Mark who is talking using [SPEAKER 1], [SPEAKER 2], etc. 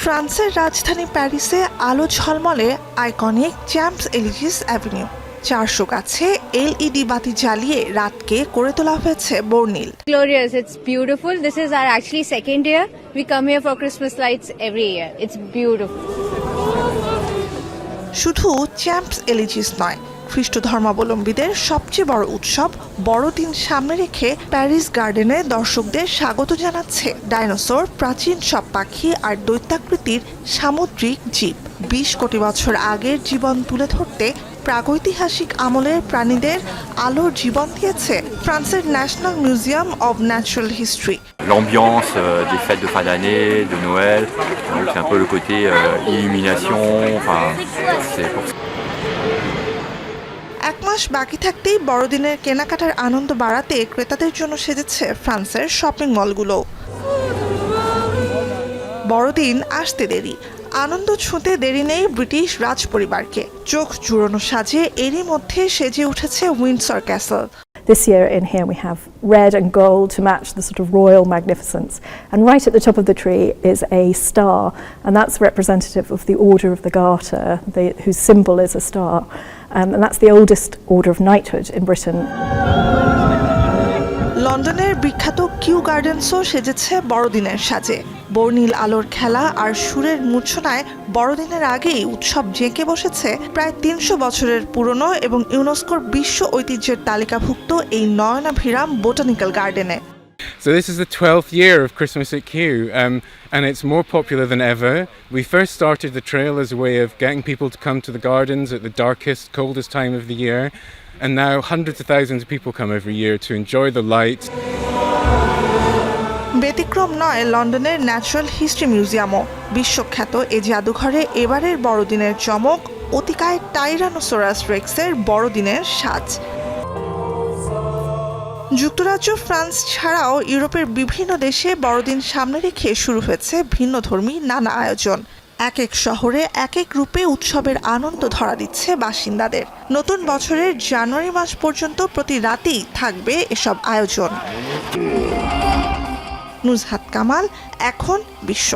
[SPEAKER 1] ফ্রান্সের রাজধানী প্যারিসে আলো ঝলমলে আইকনিক চ্যাম্পস এলিজিস অ্যাভিনিউ। 400 গাছে এলইডি বাতি জ্বালিয়ে রাতকে করে তোলা হয়েছে বর্ণিল।
[SPEAKER 2] Glorious, it's beautiful. This is our actually second year. We come here for Christmas lights every year. It's beautiful.
[SPEAKER 1] শুধু চ্যাম্পস এলিজিস নয়, খ্রিস্ট ধর্মাবলম্বীদের সবচেয়ে বড় উৎসব বড়দিন সামনে রেখে প্যারিস গার্ডেনে দর্শকদের স্বাগত জানাচ্ছে ডাইনোসর, প্রাচীন সব পাখি আর দৈত্যাকৃতির সামুদ্রিক জীব। 20 কোটি বছর আগের জীবন তুলে ধরতে প্রাগৈতিহাসিক আমলের প্রাণীদের আলোর জীবন দিয়েছে ফ্রান্সের national museum of natural history.
[SPEAKER 3] L'ambiance des fêtes de fin d'année, de Noël, donc c'est un peu le côté illumination, enfin c'est pour ça.
[SPEAKER 1] এক মাস বাকি থাকতেই বড়দিনের কেনাকাটার আনন্দ বাড়াতে ক্রেতাদের জন্য সেজেছে ফ্রান্সের শপিং মলগুলো। বড়দিন আসতে দেরি, আনন্দ ছুঁতে দেরি নেই ব্রিটিশ রাজ পরিবারকে। চোখ জুড়োনো সাজে এরই মধ্যে সেজে উঠেছে Windsor castle.
[SPEAKER 4] This year in here we have red and gold to match the sort of royal magnificence. And right at the top of the tree is a star, and that's representative of the Order of the Garter, whose symbol is a star. And that's the oldest order of knighthood in Britain.
[SPEAKER 1] লন্ডনের বিখ্যাত Q গার্ডেন্সও সেজেছে বড়দিনের সাজে। বর্ণিল আলোর খেলা আর সুরের মূর্ছনায় বড়দিনের আগেই উৎসব জেঁকে বসেছে প্রায় 300 বছরের পুরনো এবং ইউনেস্কোর বিশ্ব ঐতিহ্যের তালিকাভুক্ত এই নয়নাভিরাম বোটানিক্যাল গার্ডেনে।
[SPEAKER 5] So this is the 12th year of Christmas at Kew, and it's more popular than ever. We first started the trail as a way of getting people to come to the gardens at the darkest, coldest time of the year, and now hundreds of thousands of people come every year to enjoy the lights.
[SPEAKER 1] ব্যতিক্রম নয় লন্ডনের natural history মিউজিয়ামও। বিশ্বখ্যাত এ জাদুঘরে এবারের বড়দিনের চমক অতিকায় Tyrannosaurus রেক্সের বড়দিনের সাজ। যুক্তরাজ্য, ফ্রান্স ছাড়াও ইউরোপের বিভিন্ন দেশে বড়দিন সামনে রেখে শুরু হয়েছে ভিন্নধর্মী নানা আয়োজন। এক এক শহরে এক এক রূপে উৎসবের আনন্দ ধরা দিচ্ছে বাসিন্দাদের। নতুন বছরের জানুয়ারি মাস পর্যন্ত প্রতি রাতেই থাকবে এসব আয়োজন। নুজহাত কামাল, এখন বিশ্ব।